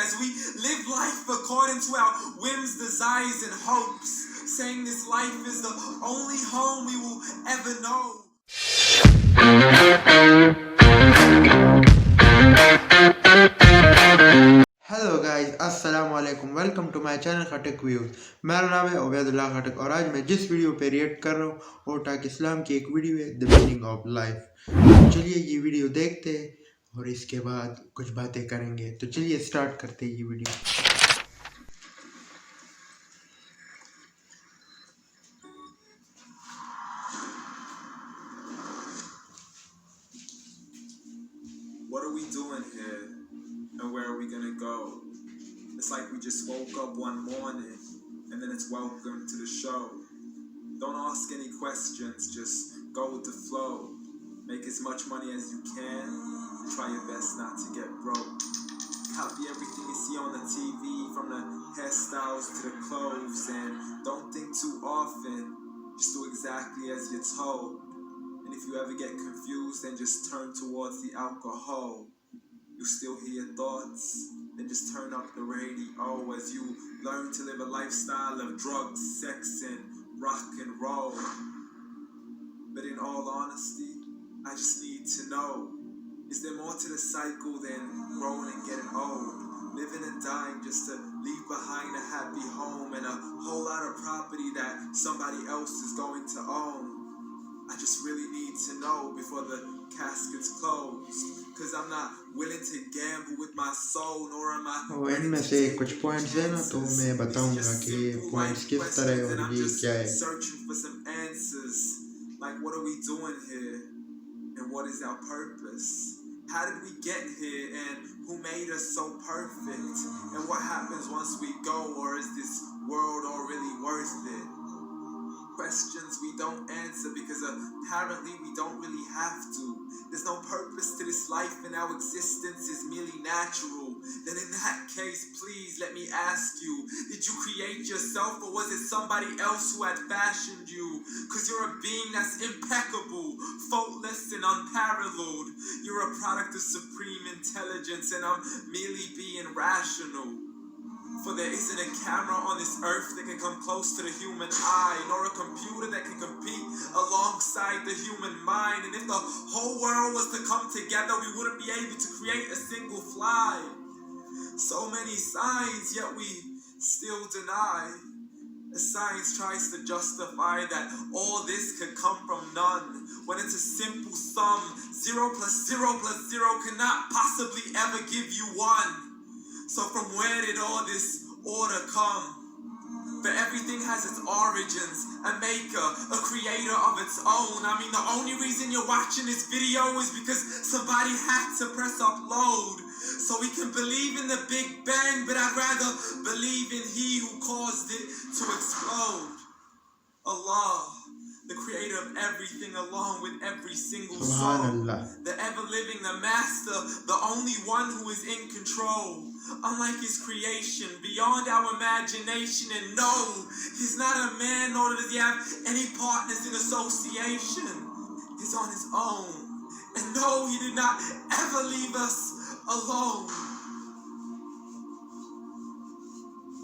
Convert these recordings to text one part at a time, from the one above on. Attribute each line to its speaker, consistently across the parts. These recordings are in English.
Speaker 1: as we live life according to our whims, desires, and hopes, saying this life is the only home we will ever know.
Speaker 2: Hello guys, अस्सलाम वालेकुम। Welcome to my channel Khattak views. मेरा नाम है उबैदुल्लाह खटक और आज मैं जिस video पे रिएक्ट कर रहा हूँ वो टाक इस्लाम की एक वीडियो है, द मीनिंग ऑफ लाइफ। चलिए ये वीडियो देखते हैं और इसके बाद कुछ बातें करेंगे। तो चलिए स्टार्ट करते हैं ये video.
Speaker 1: What are we doing here, and where are we gonna go? It's like we just woke up one morning, and then it's welcome to the show. Don't ask any questions, just go with the flow. Make as much money as you can, and try your best not to get broke. Copy everything you see on the TV, from the hairstyles to the clothes, and don't think too often, just do exactly as you're told. And if you ever get confused, then just turn towards the alcohol. You still hear your thoughts, then just turn up the radio as you learn to live a lifestyle of drugs, sex, and rock and roll. But in all honesty, I just need to know, is there more to the cycle than growing and getting old? Living and dying just to leave behind a happy home and a whole lot of property that somebody else is going to own. I just really need to know before the casket's closed, cause I'm not willing to gamble with my soul, nor am I.
Speaker 2: इनमें से कुछ points है ना, तो मैं बताऊंगा कि points किस तरह है और ये क्या है।
Speaker 1: Searching for some answers, like what are we doing here, and what is our purpose? How did we get here, and who made us so perfect? And what happens once we go, or is this world all really worth it? Questions we don't answer because apparently we don't really have to. There's no purpose to this life and our existence is merely natural. Then in that case, please let me ask you, did you create yourself or was it somebody else who had fashioned you? Cause you're a being that's impeccable, faultless and unparalleled. You're a product of supreme intelligence and I'm merely being rational. For there isn't a camera on this earth that can come close to the human eye, nor a computer that can compete alongside the human mind. And if the whole world was to come together, we wouldn't be able to create a single fly. So many signs, yet we still deny. As science tries to justify that all this could come from none, when it's a simple sum, 0 plus 0 plus 0 cannot possibly ever give you 1. So from where did all this order come? But everything has its origins, a maker, a creator of its own. I mean, the only reason you're watching this video is because somebody had to press upload. So we can believe in the Big Bang, but I'd rather believe in He who caused it to explode. Allah, the creator of everything along with every single soul. The ever-living, the master, the only one who is in control. Unlike his creation, beyond our imagination, and no, he's not a man, nor does he have any partners in association. He's on his own. And no, he did not ever leave us alone.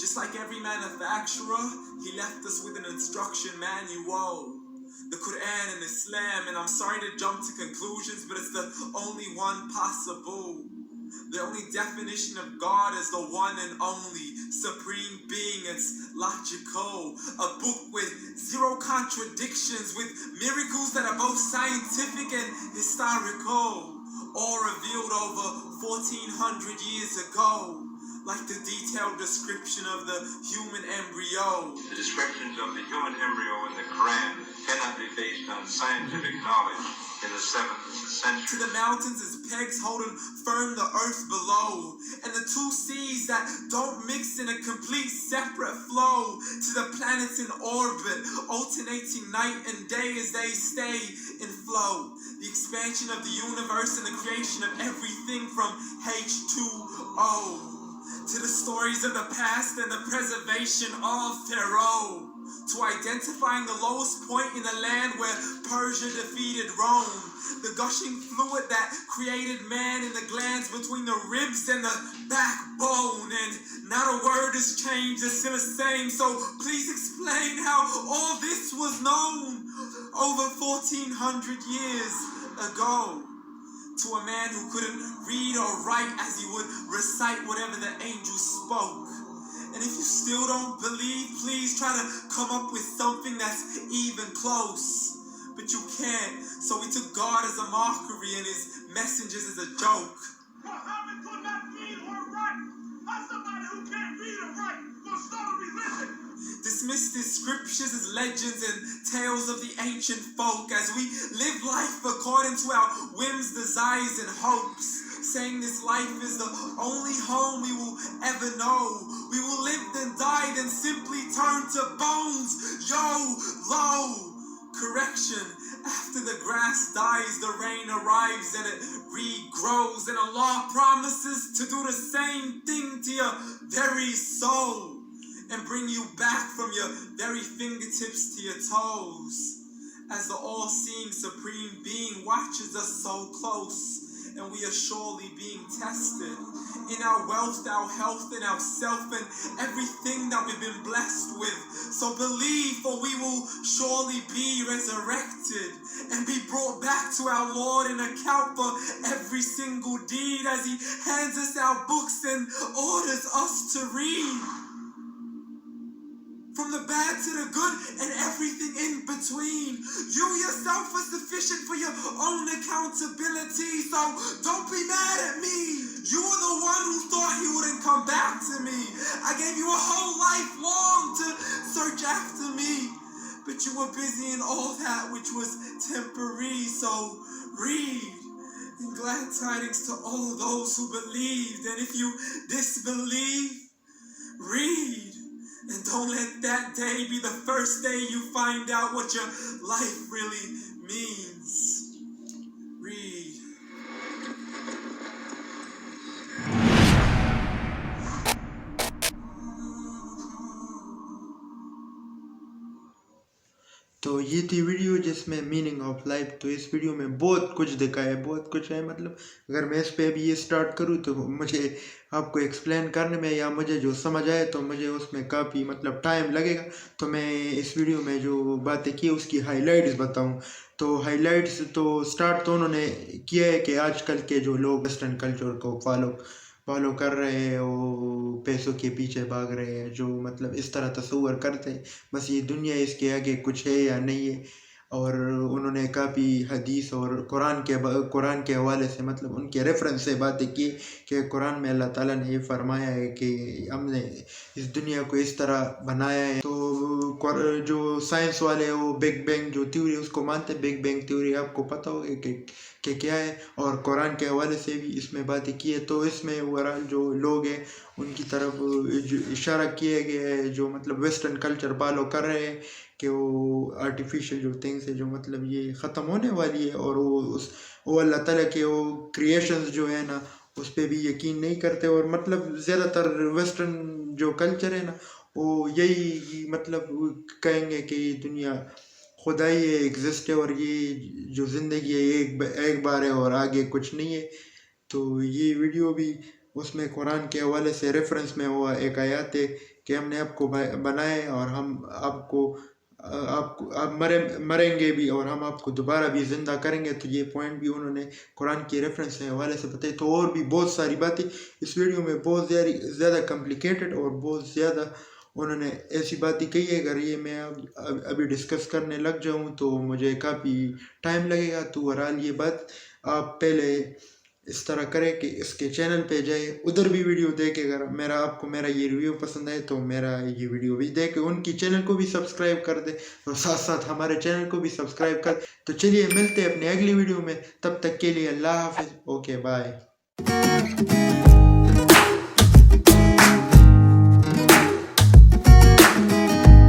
Speaker 1: Just like every manufacturer, he left us with an instruction manual. The Quran and Islam, and I'm sorry to jump to conclusions, but it's the only one possible. The only definition of God is the one and only supreme being. It's logical. A book with 0 contradictions, with miracles that are both scientific and historical, all revealed over 1400 years ago. Like the detailed description of the human embryo.
Speaker 3: The descriptions of the human embryo in the Quran cannot be based on scientific knowledge in the 7th century.
Speaker 1: To the mountains as pegs holding firm the earth below, and the 2 seas that don't mix in a complete separate flow. To the planets in orbit, alternating night and day as they stay in flow. The expansion of the universe and the creation of everything from H2O. To the stories of the past and the preservation of Pharaoh. To identifying the lowest point in the land where Persia defeated Rome. The gushing fluid that created man in the glands between the ribs and the backbone. has changed, it's still the same. So please explain how all this was known over 1400 years ago to a man who couldn't read or write as he would recite whatever the angel spoke. And if you still don't believe, please try to come up with something that's even close. But you can't, so we took God as a mockery and his messengers as a joke.
Speaker 3: Muhammad could not read or write. How somebody who can't read or write gonna start a religion?
Speaker 1: Dismiss these scriptures as legends and tales of the ancient folk as we live life according to our whims, desires, and hopes, saying this life is the only home we will ever know. We will live then die, then simply turn to bones. Low. Correction. After the grass dies, the rain arrives and it regrows, and Allah promises to do the same thing to your very soul and bring you back from your very fingertips to your toes, as the all-seeing supreme being watches us so close, and we are surely being tested in our wealth, our health, and our self, and everything that we've been blessed with. So believe, for we will surely be resurrected and be brought back to our Lord and account for every single deed as he hands us our books and orders us to read. From the bad to the good and everything in between. You yourself are sufficient for your own accountability, so don't be mad at me. You were the one who thought he wouldn't come back to me. I gave you a whole life long to search after me, but you were busy in all that which was temporary, so read. And glad tidings to all those who believed, and if you disbelieve, read. And don't let that day be the first day you find out what your life really means. Read.
Speaker 2: तो ये थी video जिसमें meaning of life. तो इस video में बहुत कुछ दिखा है, बहुत कुछ है। मतलब अगर मैं इस पे अभी ये स्टार्ट करूँ तो मुझे आपको एक्सप्लेन करने में या मुझे जो समझ आए तो मुझे उसमें काफ़ी मतलब टाइम लगेगा। तो मैं इस वीडियो में जो बातें की उसकी हाइलाइट्स बताऊँ। तो हाइलाइट्स तो स्टार्ट तो उन्होंने किया है कि आजकल के जो लोग वेस्टर्न कल्चर को फॉलो कर रहे हैं, वो पैसों के पीछे भाग रहे हैं, जो मतलब इस तरह तस्वर करते हैं बस ये दुनिया इसके आगे कुछ है या नहीं है। और उन्होंने काफ़ी हदीस और कुरान के हवाले से मतलब उनके रेफरेंस से बातें की कि कुरान में अल्लाह ताला ने ये फरमाया है कि हमने इस दुनिया को इस तरह बनाया है। तो जो साइंस वाले हैं वो बिग बैंग जो थ्योरी उसको मानते हैं। बिग बैंग थ्योरी आपको पता होगा कि क्या है, और कुरान के हवाले से भी इसमें बातें की है। तो इसमें ओवरऑल जो लोग हैं उनकी तरफ इशारा किया गया है जो मतलब वेस्टर्न कल्चर फॉलो कर रहे हैं कि वो आर्टिफिशियल जो थिंग्स है जो मतलब ये ख़त्म होने वाली है, और वो अल्लाह ताला के वो क्रिएशंस जो है ना उस पर भी यकीन नहीं करते। और मतलब ज़्यादातर वेस्टर्न जो कल्चर है ना वो यही मतलब कहेंगे कि ये दुनिया खुदा ही एग्जिस्ट है और ये जो ज़िंदगी है ये एक बार है और आगे कुछ नहीं है। तो ये वीडियो भी उसमें कुरान के हवाले से रेफरेंस में हुआ एक आयत है कि हमने आपको बनाया है और हम आप मरेंगे भी और हम आपको दोबारा भी ज़िंदा करेंगे। तो ये पॉइंट भी उन्होंने कुरान के रेफरेंस के हवाले से बताई। तो और भी बहुत सारी बातें इस वीडियो में बहुत ज़्यादा कॉम्प्लिकेटेड और बहुत ज़्यादा उन्होंने ऐसी बातें कही है। अगर ये मैं अभी डिस्कस करने लग जाऊँ तो मुझे काफ़ी टाइम लगेगा। तो ओवरऑल ये बात आप पहले इस तरह करें कि इसके चैनल पे जाए, उधर भी वीडियो देखे। अगर आपको मेरा ये रिव्यू पसंद आए तो मेरा ये वीडियो भी देखे, उनकी चैनल को भी सब्सक्राइब कर दे और साथ साथ हमारे चैनल को भी सब्सक्राइब कर। तो चलिए मिलते हैं अपने अगली वीडियो में, तब तक के लिए अल्लाह हाफिज़, ओके बाय।